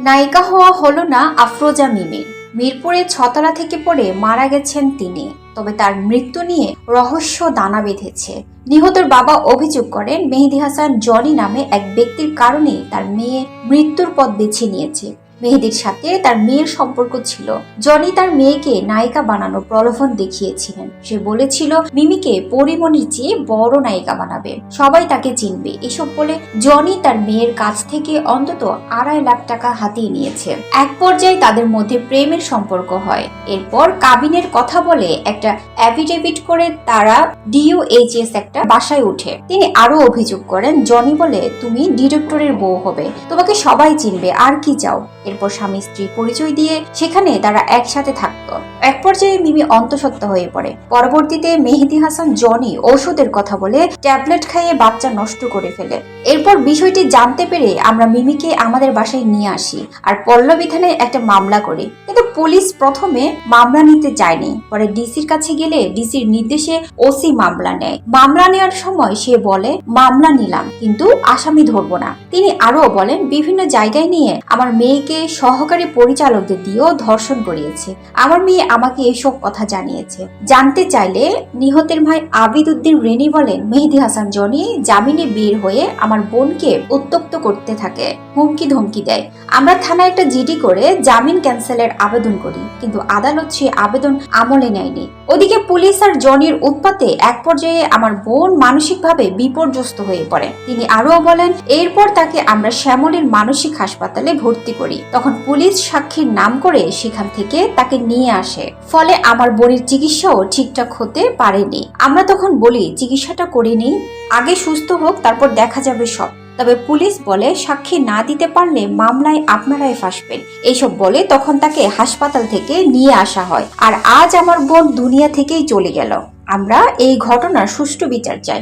নায়িকা হওয়া হলো না আফরোজা মিমির। মিরপুরে ছতলা থেকে পড়ে মারা গেছেন তিনি। তবে তার মৃত্যু নিয়ে রহস্য দানা বেঁধেছে। নিহতের বাবা অভিযোগ করেন মেহেদী হাসান জনি নামে এক ব্যক্তির কারণেই তার মেয়ে মৃত্যুর পথ বেছে নিয়েছে। মেহেদীর সাথে তার মেয়ের সম্পর্ক ছিল। জনি তার মেয়েকে নায়িকা বানানোর প্রলোভন দেখিয়েছিলেন। সে বলেছিল মিমিকে পরিমণির চেয়ে বড় নায়িকা বানাবে, সবাই তাকে চিনবে। এসব বলে জনি তার মেয়ের কাছ থেকে অন্তত 2.5 লাখ টাকা হাতিয়ে নিয়েছে। এক পর্যায়ে তাদের মধ্যে প্রেমের সম্পর্ক হয়। এরপর কাবিনের কথা বলে একটা অ্যাফিডেভিট করে তারা DOHS একটা বাসায় উঠে। তিনি আরো অভিযোগ করেন জনি বলে তুমি ডিরেক্টরের বউ হবে, তোমাকে সবাই চিনবে, আর কি চাও। এরপর স্বামী স্ত্রী পরিচয় দিয়ে সেখানে তারা একসাথে থাকতো। এক পর্যায়ে মিমি অন্তঃসত্ত্বা হয়ে পড়ে। পরবর্তীতে মেহেদী হাসান জনি ঔষধের কথা বলে ট্যাবলেট খাইয়ে বাচ্চা নষ্ট করে ফেলে। এরপর বিষয়টি জানতে পেরে আমরা মিমিকে আমাদের বাসায় নিয়ে আসি আর পল্লবী থানায় একটা মামলা করি। কিন্তু পুলিশ প্রথমে মামলা নিতে চায়নি। পরে ডিসির কাছে গেলে ডিসির নির্দেশে ওসি মামলা নেয়। মামলা নেওয়ার সময় সে বলে মামলা নিলাম কিন্তু আসামি ধরবো না। তিনি আরো বলেন বিভিন্ন জায়গায় নিয়ে আমার মেয়েকে সহকারী পরিচালকদের দিয়েও ধর্ষণ করিয়েছে। আমার মেয়ে আমাকে এসব কথা জানিয়েছে। জানতে চাইলে নিহতের ভাই আবিদ উদ্দিন রেনি বলেন মেহেদী হাসান জনি জামিনে বের হয়ে আমার বোনকে উত্তক্ত করতে থাকে, হুমকি ধমকি দেয়। আমরা থানায় একটা জিডি করে জামিন ক্যান্সেলের আবেদন করি, কিন্তু আদালত সে আবেদন আমলে নেয়নি। ওদিকে পুলিশ আর জনির উৎপাতে এক পর্যায়ে আমার বোন মানসিকভাবে বিপর্যস্ত হয়ে পড়ে। তিনি আরো বলেন এরপর তাকে আমরা শ্যামলীর মানসিক হাসপাতালে ভর্তি করি। তখন পুলিশ সাক্ষীর নাম করে সেখান থেকে তাকে নিয়ে আসে। ফলে আমার বোনের চিকিৎসাও ঠিকঠাক হতে পারেনি। আমরা তখন বলি চিকিৎসাটা করিনি, আগে সুস্থ হোক, তারপর দেখা যাবে সব। তবে পুলিশ বলে সাক্ষী না দিতে পারলে মামলায় আপনারাই ফাঁসবেন। এইসব বলে তখন তাকে হাসপাতাল থেকে নিয়ে আসা হয়। আর আজ আমার বোন দুনিয়া থেকেই চলে গেল। আমরা এই ঘটনার সুষ্ঠু বিচার চাই।